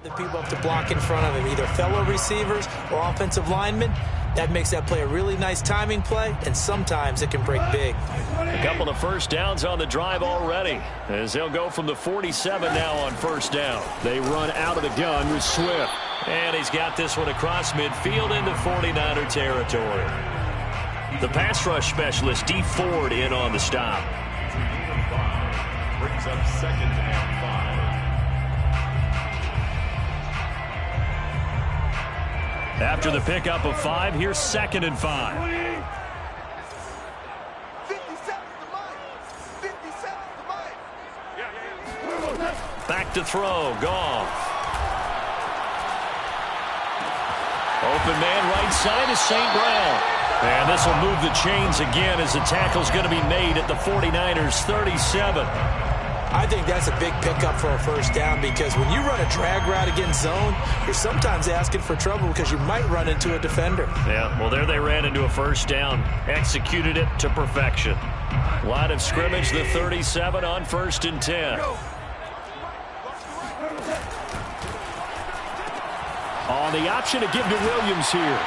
The people have to block in front of him, either fellow receivers or offensive linemen. That makes that play a really nice timing play, and sometimes it can break big. A couple of first downs on the drive already, as they'll go from the 47 now on first down. They run out of the gun with Swift. And he's got this one across midfield into 49er territory. The pass rush specialist, Dee Ford, in on the stop. Brings up 2nd and 5. After the pickup of 5, here's 2nd and 5. Back to throw, Goff. Open man right side is St. Brown. And this will move the chains again as the tackle's going to be made at the 49ers 37. I think that's a big pickup for a first down, because when you run a drag route against zone, you're sometimes asking for trouble because you might run into a defender. Yeah, well, there they ran into a first down. Executed it to perfection. Line of scrimmage, the 37 on 1st and 10. On the option to give to Williams here.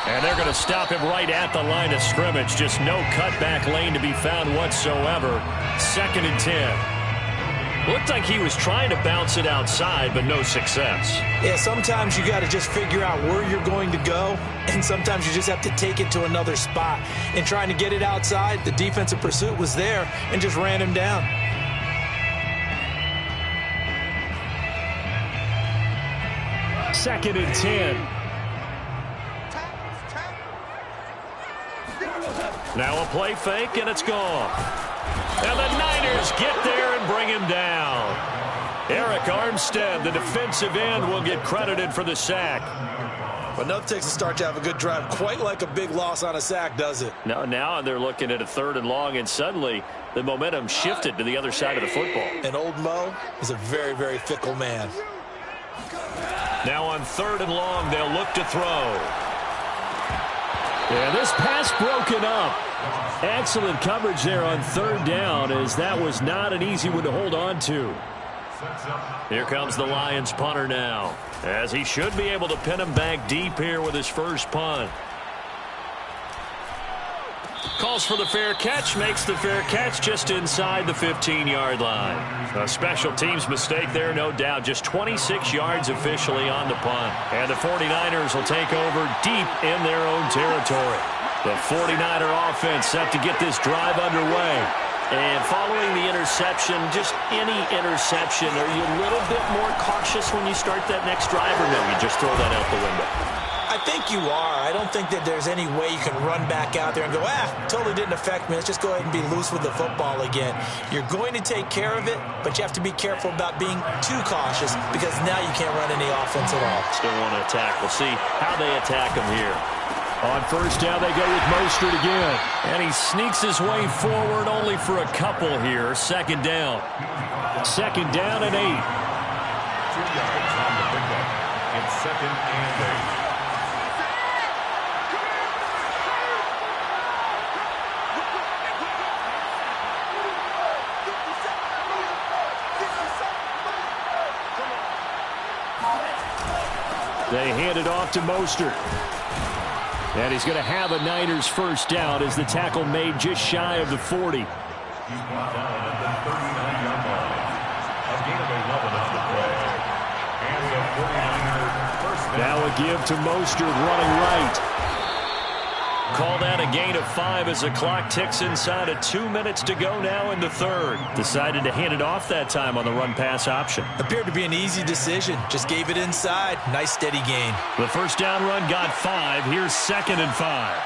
And they're going to stop him right at the line of scrimmage. Just no cutback lane to be found whatsoever. 2nd and 10. Looked like he was trying to bounce it outside, but no success. Yeah, sometimes you got to just figure out where you're going to go, and sometimes you just have to take it to another spot. And trying to get it outside, the defensive pursuit was there and just ran him down. Second and 10. Now a play fake, and it's gone. And the Niners get there and bring him down. Eric Armstead, the defensive end, will get credited for the sack. But enough takes a start to have a good drive. Quite like a big loss on a sack, does it? Now they're looking at a 3rd and long, and suddenly the momentum shifted to the other side of the football. And old Mo is a very, very fickle man. Now on 3rd and long, they'll look to throw. Yeah, this pass broken up. Excellent coverage there on 3rd down, as that was not an easy one to hold on to. Here comes the Lions punter now, as he should be able to pin him back deep here with his first punt. Calls for the fair catch, makes the fair catch just inside the 15-yard line. A special teams mistake there, no doubt. Just 26 yards officially on the punt. And the 49ers will take over deep in their own territory. The 49er offense set to get this drive underway. And following the interception, just any interception, are you a little bit more cautious when you start that next drive, or no, you just throw that out the window? I think you are. I don't think that there's any way you can run back out there and go, totally didn't affect me. Let's just go ahead and be loose with the football again. You're going to take care of it, but you have to be careful about being too cautious, because now you can't run any offense at all. Still want to attack. We'll see how they attack him here. On first down, they go with Mostert again. And he sneaks his way forward only for a couple here. 2nd down. 2nd down and 8. 2 yards on the pickup. And 2nd and 8. They hand it off to Mostert. And he's going to have a Niners first down as the tackle made just shy of the 40. He's brought down at the 39-yard line. A gain of 11 on the play. And the 49ers first down. Now a give to Mostert running right. Call that a gain of 5 as the clock ticks inside of 2 minutes to go now in the 3rd. Decided to hand it off that time on the run-pass option. Appeared to be an easy decision. Just gave it inside. Nice steady gain. The first down run got 5. Here's 2nd and 5.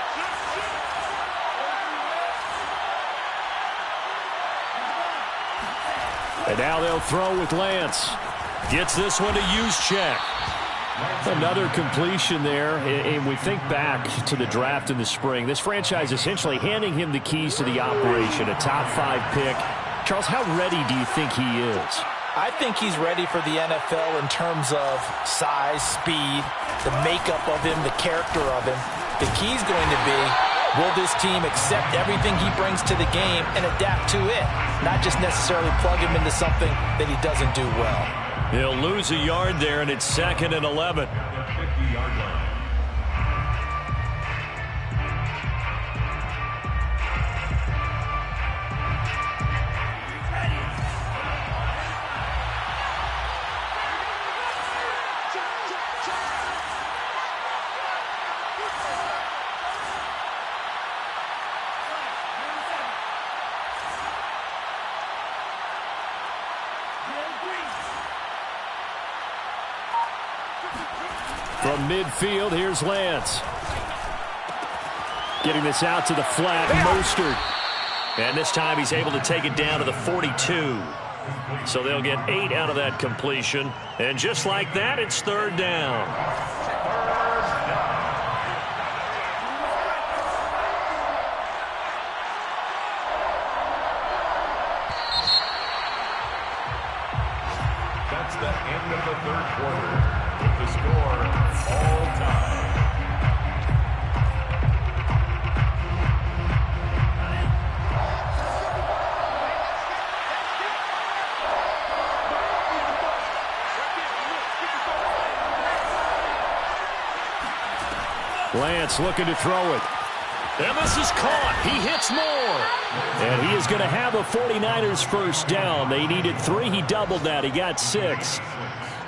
And now they'll throw with Lance. Gets this one to Juszczyk. Another completion there, and we think back to the draft in the spring. This franchise essentially handing him the keys to the operation, a top 5 pick. Charles, how ready do you think he is? I think he's ready for the NFL in terms of size, speed, the makeup of him, the character of him. The key's going to be, will this team accept everything he brings to the game and adapt to it? Not just necessarily plug him into something that he doesn't do well. He'll lose a yard there, and it's 2nd and 11. At the 50-yard line. From midfield, here's Lance. Getting this out to the flat, Mostert. And this time he's able to take it down to the 42. So they'll get 8 out of that completion. And just like that, it's 3rd down. That's the end of the 3rd quarter. With the score all time. Lance looking to throw it. And this is caught. He hits more. And he is going to have a 49ers first down. They needed 3. He doubled that. He got 6.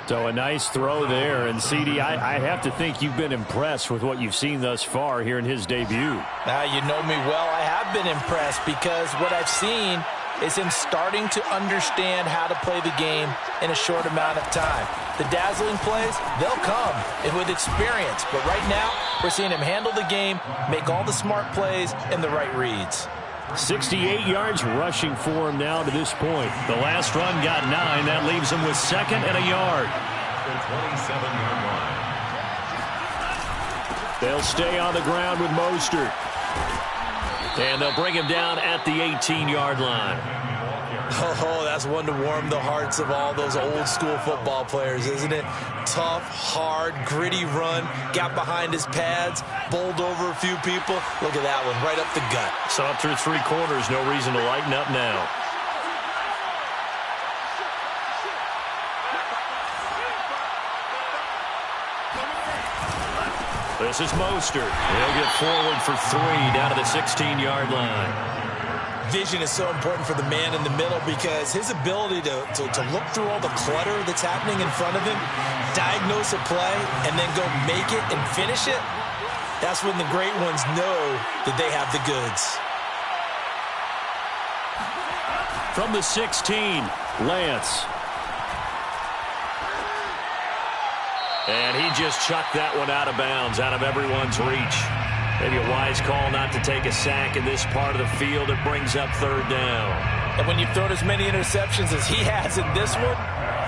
So a nice throw there. And, CD, I have to think you've been impressed with what you've seen thus far here in his debut. You know me well. I have been impressed because what I've seen is him starting to understand how to play the game in a short amount of time. The dazzling plays, they'll come and with experience. But right now, we're seeing him handle the game, make all the smart plays and the right reads. 68 yards rushing for him now to this point. The last run got 9. That leaves him with 2nd and a yard. The 27-yard line. They'll stay on the ground with Mostert. And they'll bring him down at the 18-yard line. Oh, that's one to warm the hearts of all those old-school football players, isn't it? Tough, hard, gritty run, got behind his pads, bowled over a few people. Look at that one, right up the gut. So up through 3 quarters, no reason to lighten up now. This is Mostert. He'll get forward for 3 down to the 16-yard line. Vision is so important for the man in the middle because his ability to look through all the clutter that's happening in front of him, diagnose a play, and then go make it and finish it, that's when the great ones know that they have the goods. From the 16, Lance. And he just chucked that one out of bounds, out of everyone's reach. Maybe a wise call not to take a sack in this part of the field. It brings up 3rd down. And when you've thrown as many interceptions as he has in this one,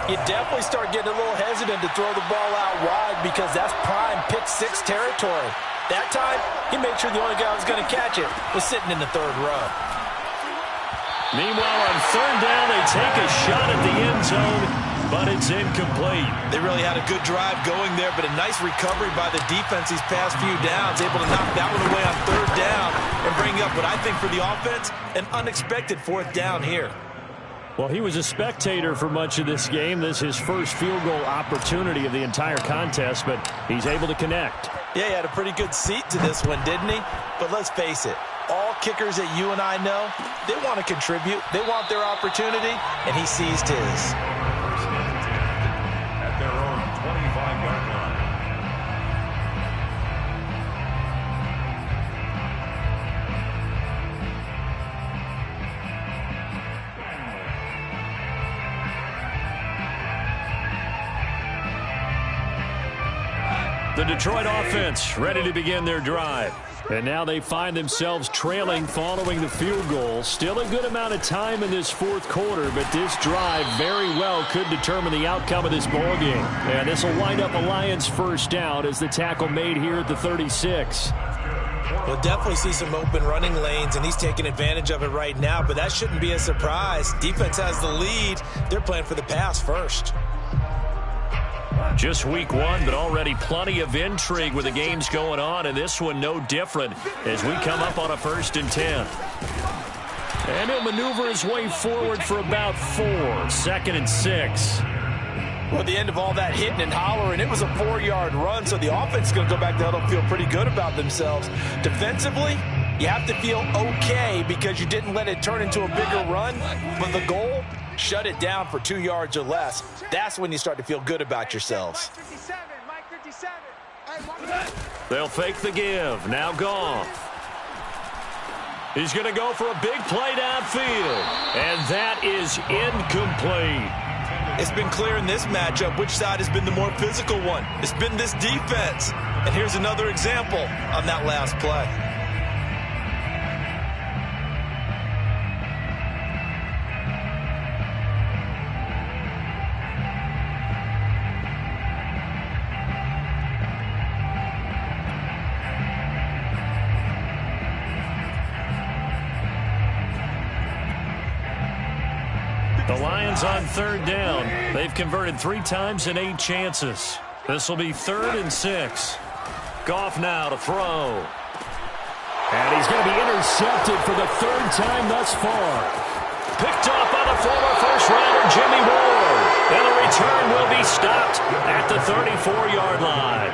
you definitely start getting a little hesitant to throw the ball out wide because that's prime pick 6 territory. That time, he made sure the only guy who was going to catch it was sitting in the 3rd row. Meanwhile, on 3rd down, they take a shot at the end zone, but it's incomplete. They really had a good drive going there, but a nice recovery by the defense these past few downs, able to knock that one away on 3rd down and bring up what I think for the offense, an unexpected 4th down here. Well, he was a spectator for much of this game. This is his first field goal opportunity of the entire contest, but he's able to connect. Yeah, he had a pretty good seat to this one, didn't he? But let's face it, all kickers that you and I know, they want to contribute. They want their opportunity, and he seized his. At their own 25-yard line. The Detroit offense ready to begin their drive. And now they find themselves trailing following the field goal. Still a good amount of time in this 4th quarter, but this drive very well could determine the outcome of this ball game. And this will wind up a Lions first down as the tackle made here at the 36. We'll definitely see some open running lanes, and he's taking advantage of it right now, but that shouldn't be a surprise. Defense has the lead. They're playing for the pass first. Just week 1, but already plenty of intrigue with the games going on, and this one no different as we come up on a 1st and 10. And he'll maneuver his way forward for about 4. 2nd and 6. Well, the end of all that hitting and hollering, it was a 4-yard run, so the offense is going to go back to huddle and feel pretty good about themselves. Defensively, you have to feel okay because you didn't let it turn into a bigger run, but the goal, shut it down for 2 yards or less. That's when you start to feel good about yourselves. They'll fake the give. Now Goff. He's going to go for a big play downfield, and that is incomplete. It's been clear in this matchup which side has been the more physical one. It's been this defense. And here's another example on that last play. The Lions on 3rd down. They've converted 3 times in 8 chances. This will be 3rd and 6. Goff now to throw. And he's going to be intercepted for the 3rd time thus far. Picked off by the former first-rounder Jimmy Ward. And the return will be stopped at the 34-yard line.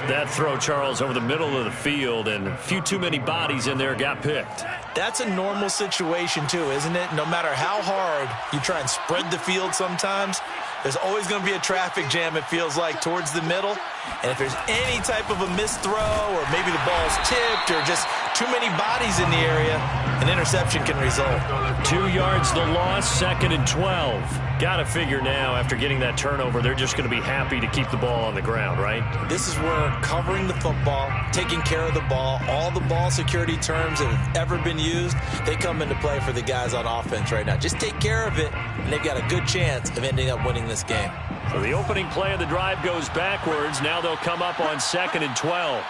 That throw, Charles, over the middle of the field, and a few too many bodies in there got picked. That's a normal situation, too, isn't it? No matter how hard you try and spread the field sometimes, there's always going to be a traffic jam, it feels like, towards the middle. And if there's any type of a missed throw or maybe the ball's tipped or just too many bodies in the area, an interception can result. 2 yards the loss, 2nd and 12. Got to figure now, after getting that turnover, they're just going to be happy to keep the ball on the ground, right? This is where covering the football, taking care of the ball, all the ball security terms that have ever been used, they come into play for the guys on offense right now. Just take care of it, and they've got a good chance of ending up winning this game. So the opening play of the drive goes backwards. Now they'll come up on 2nd and 12.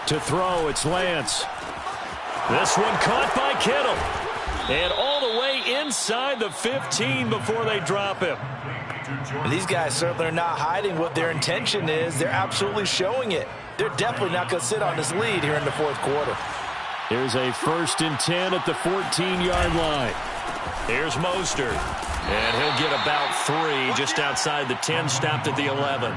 To throw, it's Lance. This one caught by Kittle. And all the way inside the 15 before they drop him. These guys certainly are not hiding what their intention is. They're absolutely showing it. They're definitely not going to sit on this lead here in the 4th quarter. Here's a 1st and 10 at the 14-yard line. Here's Mostert. And he'll get about 3 just outside the 10, stopped at the 11.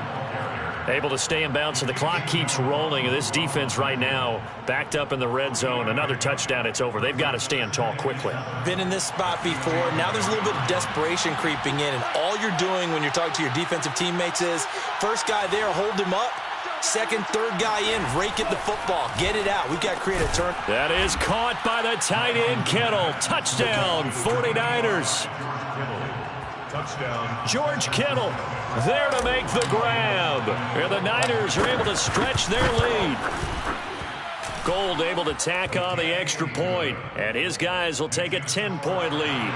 Able to stay in bounds, so the clock keeps rolling. And this defense right now backed up in the red zone. Another touchdown, it's over. They've got to stand tall quickly. Been in this spot before. Now there's a little bit of desperation creeping in. And all you're doing when you're talking to your defensive teammates is, first guy there, hold him up. Second, third guy in, rake at the football. Get it out. We've got to create a turn. That is caught by the tight end, Kittle. Touchdown, 49ers. Touchdown. George Kittle there to make the grab. And the Niners are able to stretch their lead. Gold able to tack on the extra point, and his guys will take a 10-point lead.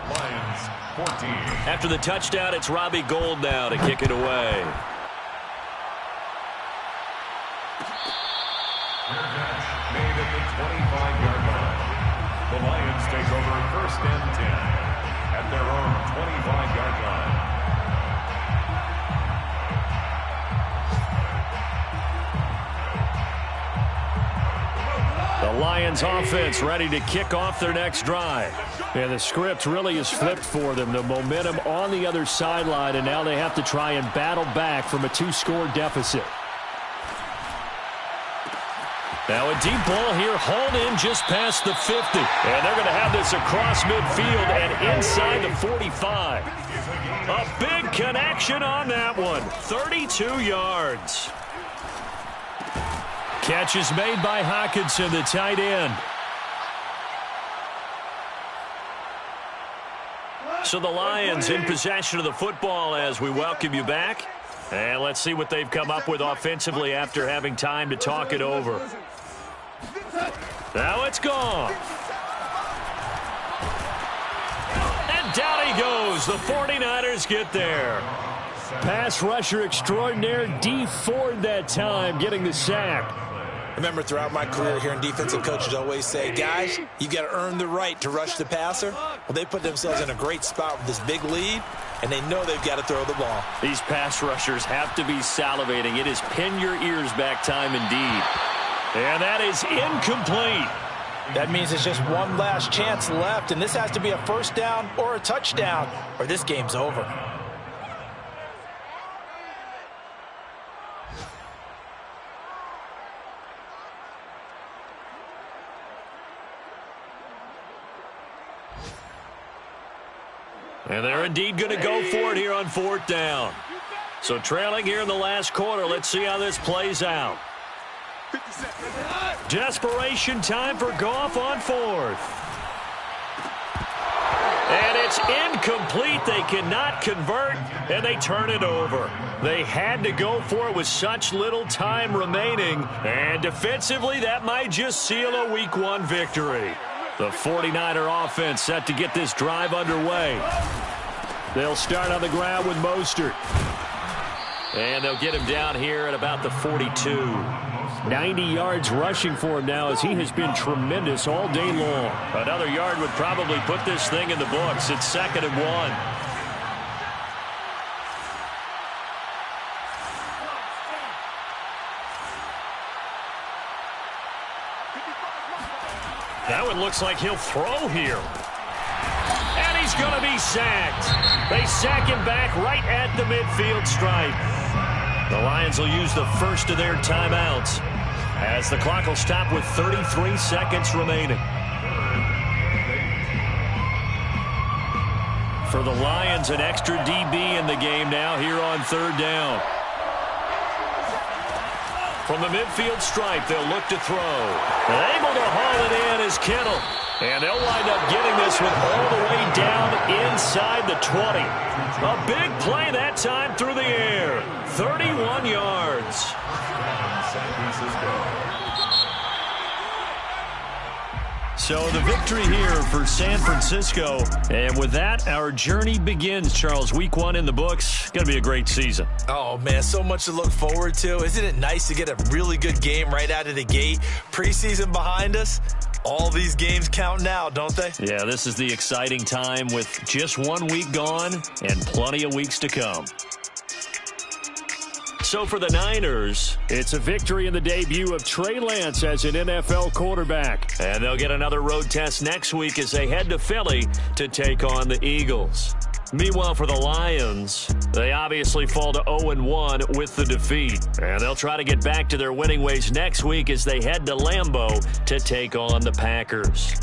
Lions 14. After the touchdown, it's Robbie Gould now to kick it away. Made at the 25-yard line. The Lions take over 1st and 10 at their own 25-yard line. The Lions offense ready to kick off their next drive. And the script really is flipped for them. The momentum on the other sideline, and now they have to try and battle back from a 2-score deficit. Now a deep ball here, hauled in just past the 50. And they're going to have this across midfield and inside the 45. A big connection on that one. 32 yards. Catch is made by Hockenson, the tight end. So the Lions in possession of the football as we welcome you back. And let's see what they've come up with offensively after having time to talk it over. Now it's gone. And down he goes. The 49ers get there. Pass rusher extraordinaire, Dee Ford that time, getting the sack. Remember, throughout my career here in defensive coaches always say, guys, you've got to earn the right to rush the passer. Well, they put themselves in a great spot with this big lead. and they know they've got to throw the ball. These pass rushers have to be salivating. It is pin your ears back time indeed. And that is incomplete. That means it's just one last chance left, and this has to be a first down or a touchdown, or this game's over. And they're indeed going to go for it here on fourth down. So trailing here in the last quarter. Let's see how this plays out. Desperation time for Goff on fourth. And it's incomplete. They cannot convert, and they turn it over. They had to go for it with such little time remaining. And defensively, that might just seal a Week 1 victory. The 49er offense set to get this drive underway. They'll start on the ground with Mostert. And they'll get him down here at about the 42. 90 yards rushing for him now as he has been tremendous all day long. Another yard would probably put this thing in the books. It's 2nd and 1. That one looks like he'll throw here. And he's going to be sacked. They sack him back right at the midfield stripe. The Lions will use the first of their timeouts as the clock will stop with 33 seconds remaining. For the Lions, an extra DB in the game now here on third down. From the midfield stripe, they'll look to throw. And able to haul it in is Kittle. And they'll wind up getting this one all the way down inside the 20. A big play that time through the air. 31 yards. So the victory here for San Francisco. And with that, our journey begins, Charles. Week 1 in the books. Going to be a great season. Oh, man, so much to look forward to. Isn't it nice to get a really good game right out of the gate? Preseason behind us. All these games count now, don't they? Yeah, this is the exciting time with just 1 week gone and plenty of weeks to come. So for the Niners, it's a victory in the debut of Trey Lance as an NFL quarterback. And they'll get another road test next week as they head to Philly to take on the Eagles. Meanwhile, for the Lions, they obviously fall to 0-1 with the defeat. And they'll try to get back to their winning ways next week as they head to Lambeau to take on the Packers.